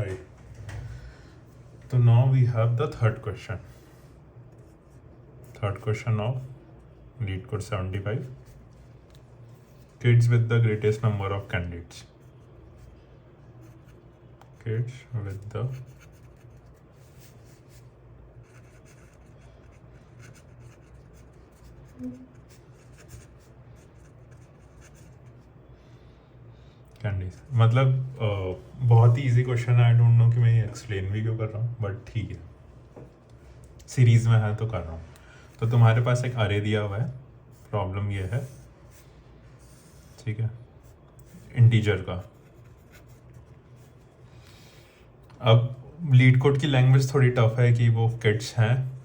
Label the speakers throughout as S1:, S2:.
S1: Hi. So now we have the third question. Third question of lead code 75. Kids with the greatest number of candidates. Kids with the candies. मतलब बहुत ही easy question है। I don't know कि मैं ये explain भी क्यों कर रहा हूँ, बट ठीक है, सीरीज में है तो कर रहा हूँ। तो तुम्हारे पास एक अरे दिया हुआ है, प्रॉब्लम ये है, ठीक है, इंटीजर का। अब लीड कोड की लैंग्वेज थोड़ी टफ है कि वो किड्स हैं,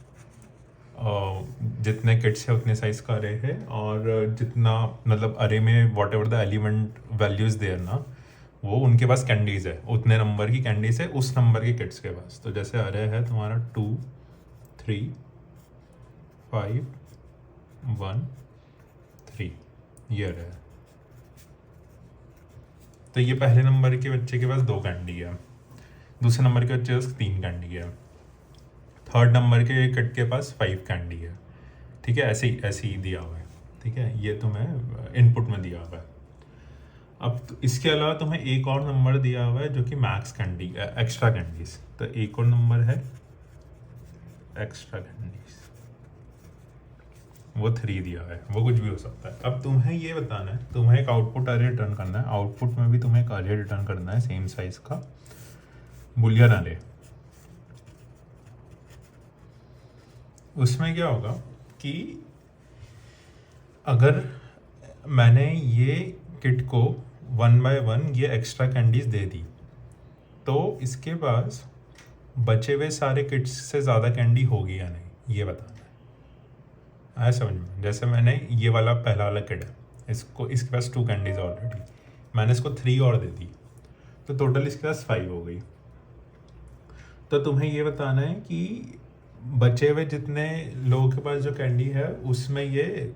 S1: जितने किड्स है उतने साइज का अरे है, और जितना मतलब अरे में whatever the element values there ना, वो उनके पास कैंडीज है, उतने नंबर की कैंडीज है उस नंबर के किड्स के पास। तो जैसे अरे है तुम्हारा 2 3 5 1 3, ये अरे है। तो ये पहले नंबर के बच्चे के पास 2 कैंडी है, दूसरे नंबर के बच्चे के पास 3 कैंडी है, थर्ड नंबर के किड के पास 5 कैंडी है, ठीक है। ऐसे ही दिया हुआ है, ठीक है, ये तुम्हें इनपुट में दिया हुआ है। अब इसके अलावा तुम्हें एक और नंबर दिया हुआ है जो कि मैक्स कैंडी, एक्स्ट्रा कैंडीज। तो एक और नंबर है एक्स्ट्रा कैंडीज, वो 3 दिया है, वो कुछ भी हो सकता है। अब तुम्हें ये बताना है, तुम्हें एक आउटपुट अरे रिटर्न करना है, आउटपुट में भी तुम्हें एक अरे रिटर्न करना है सेम साइज का बुलियन अरे। उसमें क्या होगा कि अगर मैंने ये किड को 1 by 1 ये एक्स्ट्रा कैंडीज दे दी, तो इसके पास बचे हुए सारे किड्स से ज़्यादा कैंडी होगी या नहीं, ये बताना है। आया समझ में? जैसे मैंने ये वाला पहला वाला किड है, इसको इसके पास 2 कैंडीज ऑलरेडी, मैंने इसको 3 और दे दी, तो टोटल इसके पास 5 हो गई। तो तुम्हें ये बताना है कि बचे हुए जितने लोगों के पास जो कैंडी है उसमें ये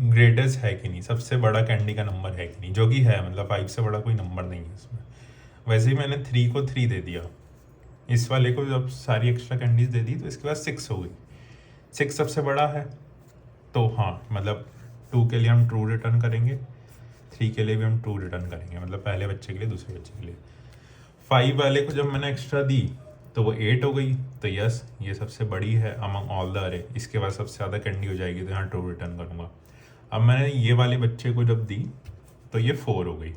S1: ग्रेटेस्ट है कि नहीं, सबसे बड़ा कैंडी का नंबर है कि नहीं, जो कि है, मतलब 5 से बड़ा कोई नंबर नहीं है इसमें। वैसे ही मैंने 3 को 3 दे दिया, इस वाले को जब सारी एक्स्ट्रा कैंडीज दे दी तो इसके पास 6 हो गई, 6 सबसे बड़ा है। तो हाँ, मतलब 2 के लिए हम ट्रू रिटर्न करेंगे, 3 के लिए भी हम ट्रू रिटर्न करेंगे, मतलब पहले बच्चे के लिए दूसरे बच्चे के लिए। 5 वाले को जब मैंने एक्स्ट्रा दी तो वो 8 हो गई, तो यस ये सबसे बड़ी है अमंग ऑल द अरे, इसके बाद सबसे ज़्यादा कैंडी हो जाएगी, तो यहाँ ट्रू रिटर्न करूँगा। अब मैंने ये वाले बच्चे को जब दी तो ये 4 हो गई।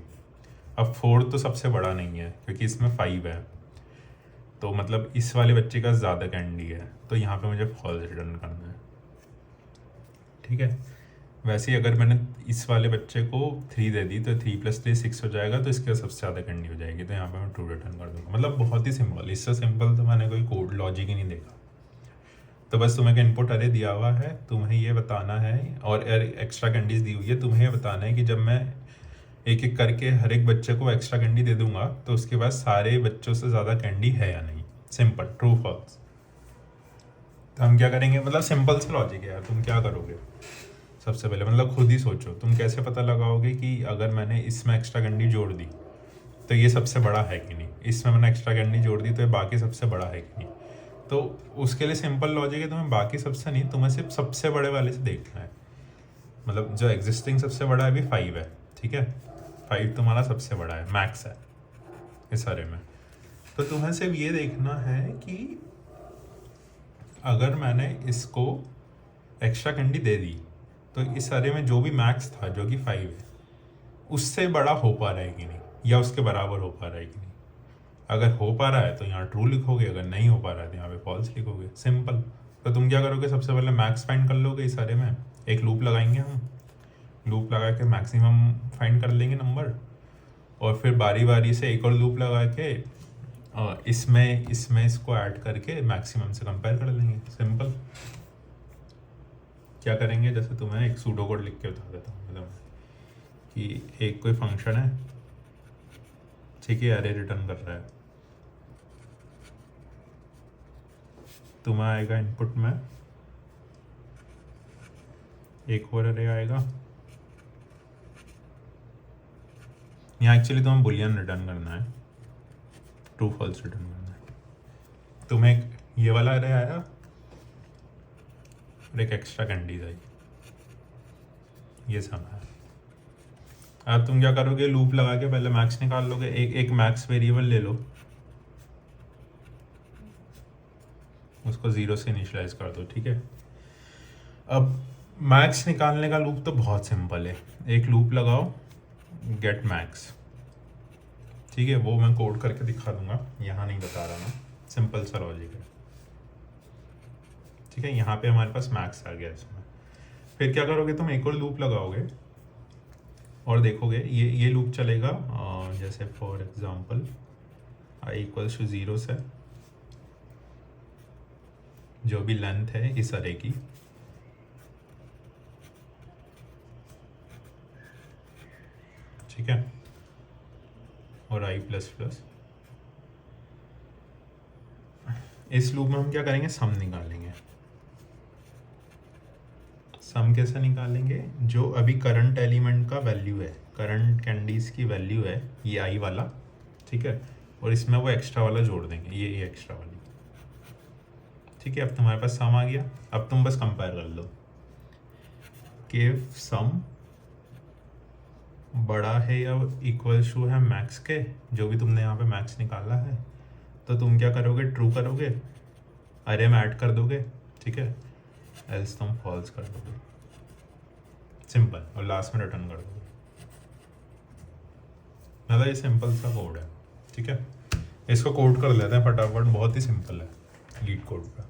S1: अब 4 तो सबसे बड़ा नहीं है क्योंकि इसमें 5 है, तो मतलब इस वाले बच्चे का ज़्यादा कैंडी है, तो यहाँ पे मुझे फॉल्स रिटर्न करना है, ठीक है। वैसे ही अगर मैंने इस वाले बच्चे को 3 दे दी तो 3 + 3 6 हो जाएगा, तो इसके सबसे ज़्यादा कैंडी हो जाएगी, तो यहाँ पे मैं ट्रू रिटर्न कर दूँगा। मतलब बहुत ही सिंपल, इससे सिंपल तो मैंने कोई कोड लॉजिक ही नहीं देखा। तो बस तुम्हें इनपुट अरे दिया हुआ है, तुम्हें ये बताना है, और एक्स्ट्रा कैंडीज दी हुई है, तुम्हें ये बताना है कि जब मैं एक एक करके हर एक बच्चे को एक्स्ट्रा कैंडी दे दूंगा तो उसके बाद सारे बच्चों से ज़्यादा कैंडी है या नहीं। Simple, true false. तो हम क्या करेंगे, मतलब सिंपल से लॉजिक है यार। तुम क्या करोगे सबसे पहले, मतलब खुद ही सोचो, तुम कैसे पता लगाओगे कि अगर मैंने इसमें एक्स्ट्रा कैंडी जोड़ दी तो ये सबसे बड़ा है कि नहीं, इसमें मैंने एक्स्ट्रा कैंडी जोड़ दी तो ये बाकी सबसे बड़ा है कि नहीं। तो उसके लिए सिंपल लॉजिक है, तुम्हें बाकी सबसे नहीं, तुम्हें सिर्फ सबसे बड़े वाले से देखना है। मतलब जो एग्जिस्टिंग सबसे बड़ा है अभी 5 है, ठीक है, 5 तुम्हारा सबसे बड़ा है, मैक्स है इस सारे में। तो तुम्हें सिर्फ ये देखना है कि अगर मैंने इसको एक्स्ट्रा कैंडी दे दी तो इस सारे में जो भी मैक्स था जो कि 5 है उससे बड़ा हो पा रहा है कि नहीं, या उसके बराबर हो पा रहा है कि नहीं। अगर हो पा रहा है तो यहाँ ट्रू लिखोगे, अगर नहीं हो पा रहा है तो यहाँ पे फॉल्स लिखोगे, सिंपल। तो तुम क्या करोगे, सबसे पहले मैक्स फाइंड कर लोगे इस सारे में, एक लूप लगाएंगे हम, लूप लगा के मैक्सिमम फाइंड कर लेंगे नंबर, और फिर बारी बारी से एक और लूप लगा के इसमें इसको ऐड करके मैक्सिमम से कंपेयर कर लेंगे, सिंपल। क्या करेंगे, जैसे तुम्हें एक सूडो कोड लिख के बता देता हूँ, मतलब कि एक कोई फंक्शन है, ठीक है, अरे रिटर्न कर रहा है, तुम्हें आएगा इनपुट में एक और अरे आएगा, यहाँ एक्चुअली तुम्हें बुलियन रिटर्न करना है, ट्रू फॉल्स रिटर्न करना है। तुम्हें एक ये वाला अरे आया और एक एक्स्ट्रा कैंडीज आई, ये सब है। अब तुम क्या करोगे, लूप लगा के पहले मैक्स निकाल लोगे, एक मैक्स वेरिएबल ले लो, उसको 0 से इनिशियलाइज कर दो, ठीक है। अब मैक्स निकालने का लूप तो बहुत सिंपल है, एक लूप लगाओ गेट मैक्स, ठीक है। वो मैं कोड करके दिखा दूंगा, यहाँ नहीं बता रहा मैं, सिंपल सा लॉजिक है, ठीक है। यहाँ पे हमारे पास मैक्स आ गया इसमें। फिर क्या करोगे, तुम एक और लूप लगाओगे और देखोगे ये लूप चलेगा, जैसे फॉर एग्जांपल i = 0 से जो भी लेंथ है इस अरे की, ठीक है, और i++। इस लूप में हम क्या करेंगे, सम निकालेंगे। सम कैसे निकालेंगे, जो अभी करंट एलिमेंट का वैल्यू है, करंट कैंडीज की वैल्यू है ये आई वाला, ठीक है, और इसमें वो एक्स्ट्रा वाला जोड़ देंगे, ये एक्स्ट्रा वाली, ठीक है। अब तुम्हारे पास सम आ गया। अब तुम बस कंपेयर कर लो कि सम बड़ा है या इक्वल टू है मैक्स के, जो भी तुमने यहाँ पे मैक्स निकाला है, तो तुम क्या करोगे, ट्रू करोगे, अरे में ऐड कर दोगे, ठीक है, एल्स तुम फॉल्स कर दोगे, सिंपल, और लास्ट में रिटर्न कर दोगे। मतलब ये सिंपल सा कोड है, ठीक है। इसको कोड कर लेते हैं फटाफट, बहुत ही सिंपल है लीड कोड का।